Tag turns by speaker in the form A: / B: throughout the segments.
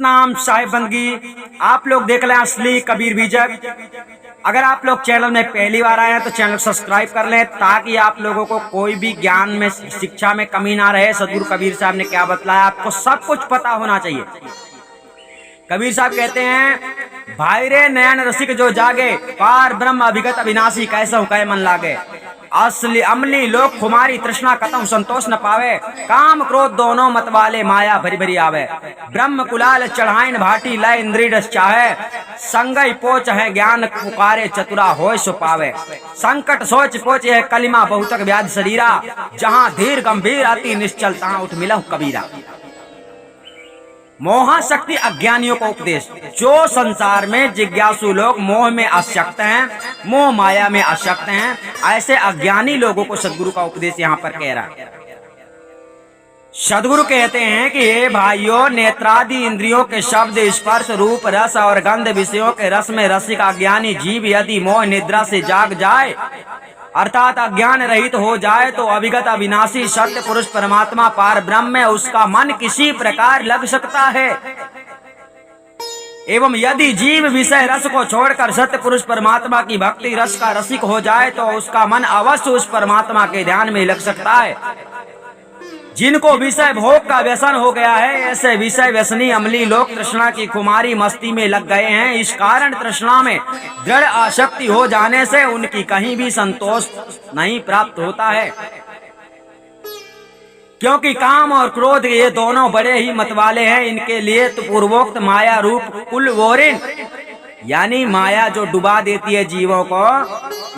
A: सतनाम साहिब बंदगी। आप लोग देख लें असली कबीर बीजक। अगर आप लोग चैनल में पहली बार आए हैं तो चैनल सब्सक्राइब कर लें, ताकि आप लोगों को कोई भी ज्ञान में, शिक्षा में कमी ना रहे। सदगुरु कबीर साहब ने क्या बतलाया आपको सब कुछ पता होना चाहिए। कबीर साहब कहते हैं, भाई रे नयन रसिक जो जागे, पार ब्रह्म अभिगत अविनाशी, कैसा कह मन लागे। असली अमली लोग खुमारी तृष्णा कतम संतोष न पावे, काम क्रोध दोनों मत वाले माया भरी भरी आवे। ब्रह्म कुलाल चढ़ाइन भाटी लय इंद्रिय चाहे, संगई पोच है ज्ञान पुकारे चतुरा होय सो पावे। संकट सोच पोच है कलिमा बहुतक व्याध शरीरा, जहाँ धीर गंभीर अति निश्चल तहाँ उठ मिलहु कबीरा। मोहा शक्ति अज्ञानियों का उपदेश। जो संसार में जिज्ञासु लोग मोह में आसक्त हैं, मोह माया में आसक्त हैं, ऐसे अज्ञानी लोगों को सदगुरु का उपदेश यहाँ पर कह रहा है। सदगुरु कहते हैं कि हे भाइयों, नेत्रादि इंद्रियों के शब्द स्पर्श रूप रस और गंध विषयों के रस में रसिक अज्ञानी जीव यदि मोह निद्रा से जाग जाए, अर्थात अज्ञान रहित हो जाए, तो अविगत अविनाशी सत्य पुरुष परमात्मा पार ब्रह्म में उसका मन किसी प्रकार लग सकता है। एवं यदि जीव विषय रस को छोड़कर सत्य पुरुष परमात्मा की भक्ति रस का रसिक हो जाए, तो उसका मन अवश्य उस परमात्मा के ध्यान में लग सकता है। जिनको विषय भोग का व्यसन हो गया है, ऐसे विषय व्यसनी अमली लोग तृष्णा की खुमारी मस्ती में लग गए हैं। इस कारण तृष्णा में दृढ़ आसक्ति हो जाने से उनकी कहीं भी संतोष नहीं प्राप्त होता है, क्योंकि काम और क्रोध ये दोनों बड़े ही मतवाले हैं। इनके लिए तो पूर्वोक्त माया रूप कुलवोरिन, यानी माया जो डुबा देती है जीवों को,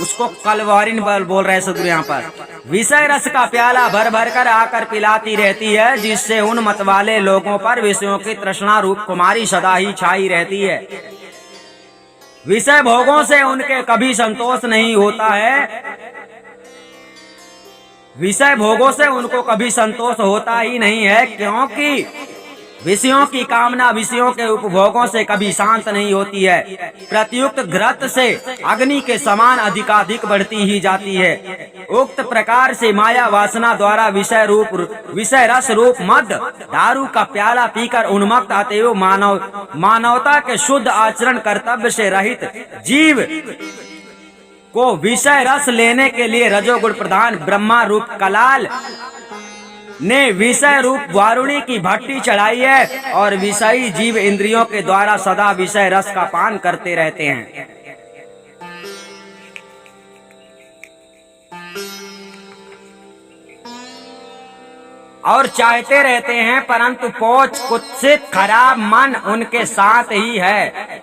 A: उसको कलवारिन बोल रहे सदगुरु यहाँ पर। विषय रस का प्याला भर भर कर आकर पिलाती रहती है, जिससे उन मतवाले लोगों पर विषयों की तृष्णा रूप कुमारी सदा ही छाई रहती है। विषय भोगों से उनके कभी संतोष नहीं होता है, विषय भोगों से उनको कभी संतोष होता ही नहीं है, क्योंकि विषयों की कामना विषयों के उपभोगों से कभी शांत नहीं होती है। प्रत्युक्त घृत से अग्नि के समान अधिकाधिक बढ़ती ही जाती है। उक्त प्रकार से माया वासना द्वारा विषय रस रूप मद दारू का प्याला पीकर उन्मत्त अतएव मानवता के शुद्ध आचरण कर्तव्य से रहित जीव को विषय रस लेने के लिए रजोगुण प्रधान ब्रह्मा रूप कलाल ने विषय रूप वारुणी की भट्टी चढ़ाई है, और विषयी जीव इंद्रियों के द्वारा सदा विषय रस का पान करते रहते हैं। और चाहते रहते हैं, परंतु पोच कुत्सित खराब मन उनके साथ ही है,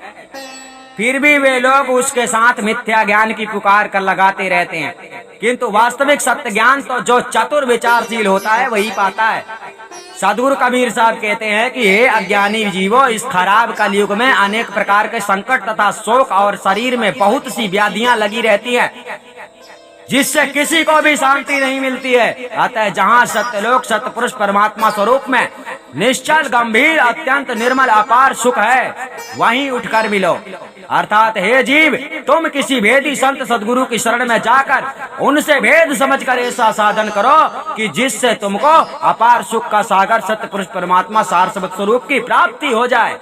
A: फिर भी वे लोग उसके साथ मिथ्या ज्ञान की पुकार कर लगाते रहते हैं। किंतु वास्तविक सत्य ज्ञान तो जो चतुर विचारशील होता है वही पाता है। सदगुरु कबीर साहब कहते हैं कि हे अज्ञानी जीवो, इस खराब कलयुग में अनेक प्रकार के संकट तथा शोक और शरीर में बहुत सी व्याधियां लगी रहती हैं, जिससे किसी को भी शांति नहीं मिलती है। अतः जहाँ सत्यलोक सत्य पुरुष परमात्मा स्वरूप में निश्चल गंभीर अत्यंत निर्मल अपार सुख है, वहीं उठकर मिलो। अर्थात हे जीव, तुम किसी भेदी संत सदगुरु की शरण में जाकर उनसे भेद समझकर ऐसा साधन करो कि जिससे तुमको अपार सुख का सागर सत्य पुरुष परमात्मा सारस्वत स्वरूप की प्राप्ति हो जाए।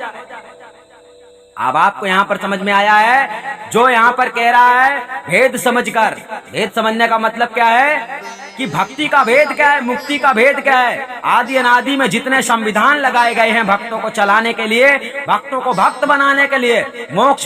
A: अब आपको यहाँ पर समझ में आया है जो यहाँ पर कह रहा है भेद समझकर। भेद समझने का मतलब क्या है कि भक्ति का भेद क्या है, मुक्ति का भेद क्या है। आदि अनादि में जितने संविधान लगाए गए हैं भक्तों को चलाने के लिए, भक्तों को भक्त बनाने के लिए, मोक्ष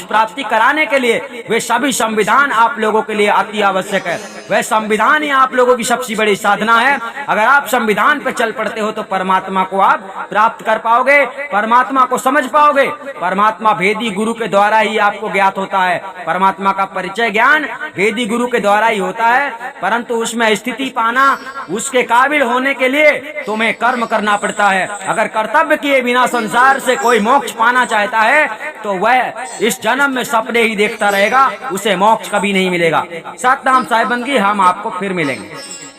A: प्राप्ति कराने के लिए, वे सभी संविधान आप लोगों के लिए अति आवश्यक है। वह संविधान ही आप लोगों की सबसे बड़ी साधना है। अगर आप संविधान पर चल पड़ते हो तो परमात्मा को आप प्राप्त कर पाओगे, परमात्मा को समझ पाओगे। परमात्मा भेदी गुरु के द्वारा ही आपको ज्ञात होता है। परमात्मा का परिचय ज्ञान भेदी गुरु के द्वारा ही होता है, परंतु उसमें स्थिति पाना, उसके काबिल होने के लिए तुम्हें कर्म करना पड़ता है। अगर कर्तव्य किए बिना संसार से कोई मोक्ष पाना चाहता है तो वह इस जन्म में सपने ही देखता रहेगा, उसे मोक्ष कभी नहीं मिलेगा। सतनाम साहिब बंदगी, हम आपको फिर मिलेंगे।